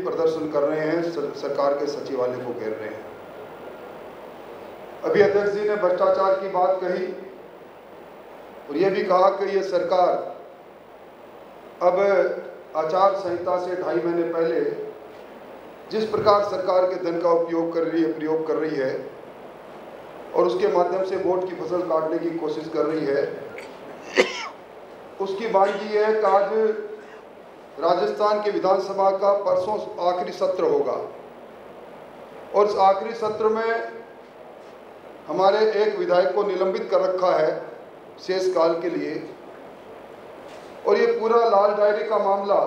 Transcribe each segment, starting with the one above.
प्रदर्शन कर रहे हैं, सरकार के सचिवालय को घेर रहे हैं। अभी अध्यक्ष जी ने भ्रष्टाचार की बात कही और ये भी कहा कि ये सरकार अब आचार संहिता से 2.5 महीने पहले जिस प्रकार सरकार के धन का उपयोग कर रही है, प्रयोग कर रही है और उसके माध्यम से वोट की फसल काटने की कोशिश कर रही है, उसकी वानगी है कि आज राजस्थान के विधानसभा का परसों आखिरी सत्र होगा और इस आखिरी सत्र में हमारे एक विधायक को निलंबित कर रखा है शेष काल के लिए। और ये पूरा लाल डायरी का मामला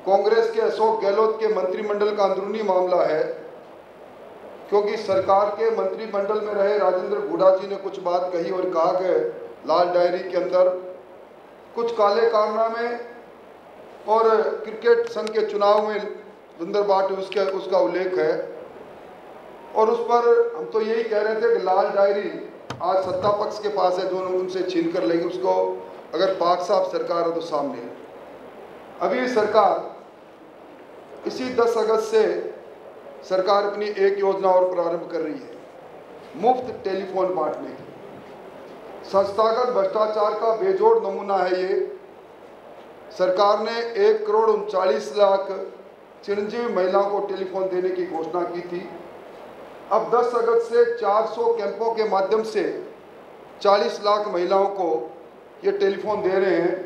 कांग्रेस के अशोक गहलोत के मंत्रिमंडल का अंदरूनी मामला है, क्योंकि सरकार के मंत्रिमंडल में रहे राजेंद्र हुड्डा जी ने कुछ बात कही और कहा कि लाल डायरी के अंदर कुछ काले कारनामे और क्रिकेट संघ के चुनाव में धुंधरबाट उसका उल्लेख है। और उस पर हम तो यही कह रहे थे कि लाल डायरी आज सत्ता पक्ष के पास है, जो उनसे छीन कर लेंगे उसको, अगर पाक साफ सरकार है तो सामने है। अभी सरकार इसी 10 अगस्त से सरकार अपनी एक योजना और प्रारंभ कर रही है, मुफ्त टेलीफोन बांटने की। संस्थागत भ्रष्टाचार का बेजोड़ नमूना है ये। सरकार ने 1,39,00,000 चिरंजीवी महिलाओं को टेलीफोन देने की घोषणा की थी। अब 10 अगस्त से 400 कैंपों के माध्यम से 40 लाख महिलाओं को ये टेलीफोन दे रहे हैं।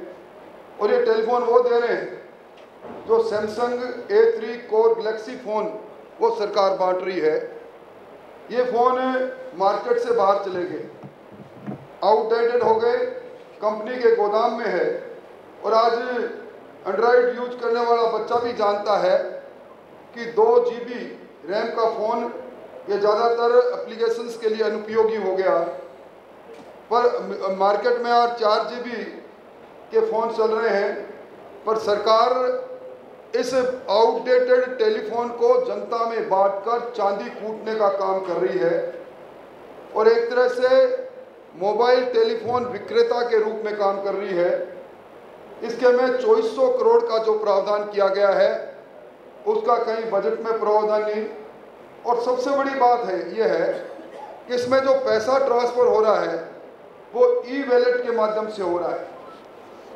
और ये टेलीफोन वो दे रहे हैं जो Samsung A3 core Galaxy phone वो सरकार बांट रही है। ये फ़ोन मार्केट से बाहर चले गए, आउटडेटेड हो गए, कंपनी के गोदाम में है। और आज एंड्रॉयड यूज करने वाला बच्चा भी जानता है कि 2 GB रैम का फ़ोन ये ज़्यादातर एप्लीकेशंस के लिए अनुपयोगी हो गया। पर मार्केट में आज 4 GB के फ़ोन चल रहे हैं। पर सरकार इस आउटडेटेड टेलीफोन को जनता में बांटकर चांदी कूटने का काम कर रही है और एक तरह से मोबाइल टेलीफोन विक्रेता के रूप में काम कर रही है। इसके में 2400 करोड़ का जो प्रावधान किया गया है उसका कहीं बजट में प्रावधान नहीं। और सबसे बड़ी बात है ये है कि इसमें जो पैसा ट्रांसफ़र हो रहा है वो ई वैलेट के माध्यम से हो रहा है।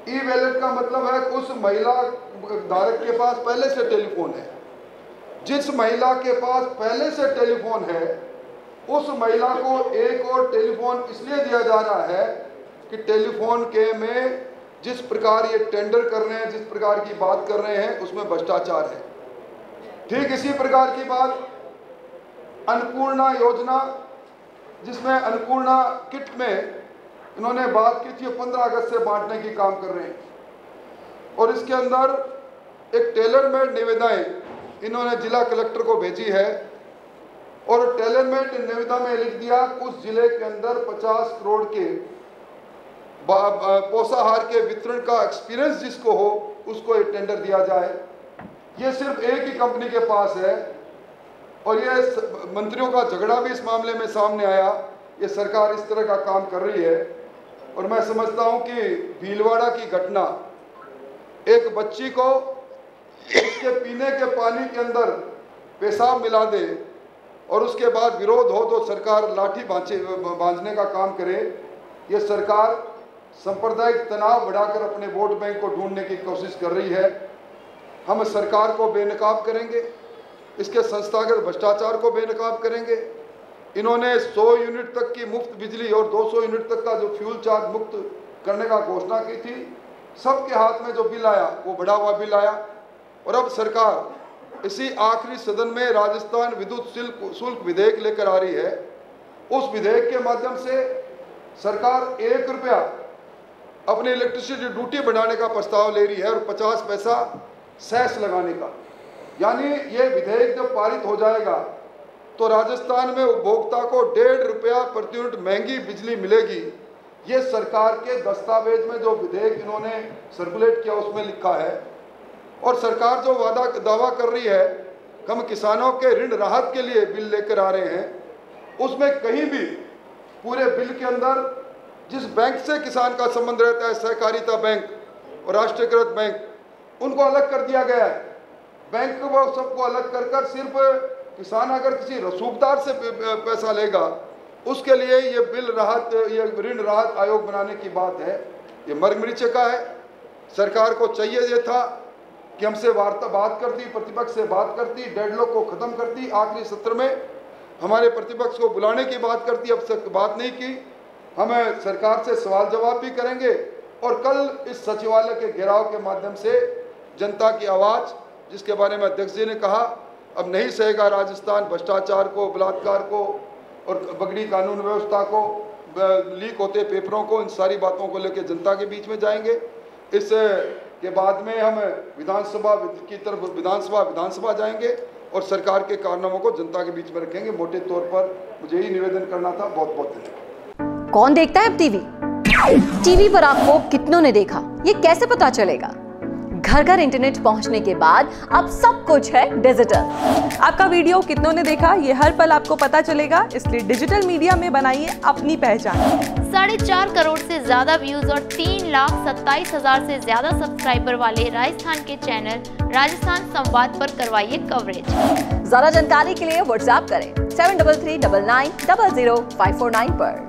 ई वैलेट का मतलब है उस महिला धारक के पास पहले से टेलीफोन है। जिस महिला के पास पहले से टेलीफोन है उस महिला को एक और टेलीफोन इसलिए दिया जा रहा है कि टेलीफोन के में जिस प्रकार ये टेंडर कर रहे हैं, जिस प्रकार की बात कर रहे हैं, उसमें भ्रष्टाचार है। ठीक इसी प्रकार की बात अन्नपूर्णा योजना, जिसमें अन्नपूर्णा किट में इन्होंने बात की थी, 15 अगस्त से बांटने की काम कर रहे हैं। और इसके अंदर एक टेलर मेड निविदाएं इन्होंने जिला कलेक्टर को भेजी है और टेलर मेड निविदा में लिख दिया उस जिले के अंदर 50 करोड़ के पोषाहार के वितरण का एक्सपीरियंस जिसको हो उसको ये टेंडर दिया जाए। ये सिर्फ एक ही कंपनी के पास है और ये मंत्रियों का झगड़ा भी इस मामले में सामने आया। ये सरकार इस तरह का काम कर रही है और मैं समझता हूं कि भीलवाड़ा की घटना, एक बच्ची को उसके पीने के पानी के अंदर पेशाब मिला दे और उसके बाद विरोध हो तो सरकार लाठी बांधने का काम करे। ये सरकार सांप्रदायिक तनाव बढ़ाकर अपने वोट बैंक को ढूंढने की कोशिश कर रही है। हम सरकार को बेनकाब करेंगे, इसके संस्थागत भ्रष्टाचार को बेनकाब करेंगे। इन्होंने 100 यूनिट तक की मुफ्त बिजली और 200 यूनिट तक का जो फ्यूल चार्ज मुक्त करने का घोषणा की थी। सबके हाथ में जो बिल आया वो बढ़ा हुआ बिल आया। और अब सरकार इसी आखिरी सदन में राजस्थान विद्युत शुल्क विधेयक लेकर आ रही है। उस विधेयक के माध्यम से सरकार 1 रुपया अपनी इलेक्ट्रिसिटी ड्यूटी बढ़ाने का प्रस्ताव ले रही है और 50 पैसा सेस लगाने का। यानी ये विधेयक जब पारित हो जाएगा तो राजस्थान में उपभोक्ता को 1.5 रुपया प्रति यूनिट महंगी बिजली मिलेगी। ये सरकार के दस्तावेज में जो विधेयक इन्होंने सर्कुलेट किया उसमें लिखा है। और सरकार जो दावा कर रही है कि हम किसानों के ऋण राहत के लिए बिल लेकर आ रहे हैं, उसमें कहीं भी पूरे बिल के अंदर जिस बैंक से किसान का संबंध रहता है, सहकारिता बैंक और राष्ट्रीयकृत बैंक, उनको अलग कर दिया गया है। बैंक वो सबको अलग कर कर सिर्फ किसान अगर किसी रसूखदार से पैसा लेगा उसके लिए ये बिल राहत, ये ऋण राहत आयोग बनाने की बात है, ये मर्ग मरीचे का है। सरकार को चाहिए ये था कि हमसे बात करती, प्रतिपक्ष से बात करती, डेडलॉक को ख़त्म करती, आखिरी सत्र में हमारे प्रतिपक्ष को बुलाने की बात करती, अब तक बात नहीं की। हमें सरकार से सवाल जवाब भी करेंगे और कल इस सचिवालय के घेराव के माध्यम से जनता की आवाज़, जिसके बारे में अध्यक्ष जी ने कहा अब नहीं सहेगा राजस्थान भ्रष्टाचार को, बलात्कार को और बगड़ी कानून व्यवस्था को, लीक होते पेपरों को, इन सारी बातों को लेकर जनता के बीच में जाएंगे। इस के बाद में हम विधानसभा की तरफ विधानसभा जाएंगे और सरकार के कारनामों को जनता के बीच में रखेंगे। मोटे तौर पर मुझे यही निवेदन करना था। बहुत बहुत धन्यवाद। कौन देखता है अब टीवी पर आपको कितनों ने देखा, ये कैसे पता चलेगा? घर घर इंटरनेट पहुंचने के बाद अब सब कुछ है डिजिटल। आपका वीडियो कितनों ने देखा ये हर पल आपको पता चलेगा, इसलिए डिजिटल मीडिया में बनाइए अपनी पहचान। 4.5 करोड़ से ज्यादा व्यूज और 3,27,000 से ज्यादा सब्सक्राइबर वाले राजस्थान के चैनल राजस्थान संवाद पर करवाइए कवरेज। ज्यादा जानकारी के लिए व्हाट्सएप करें 7339900549 पर।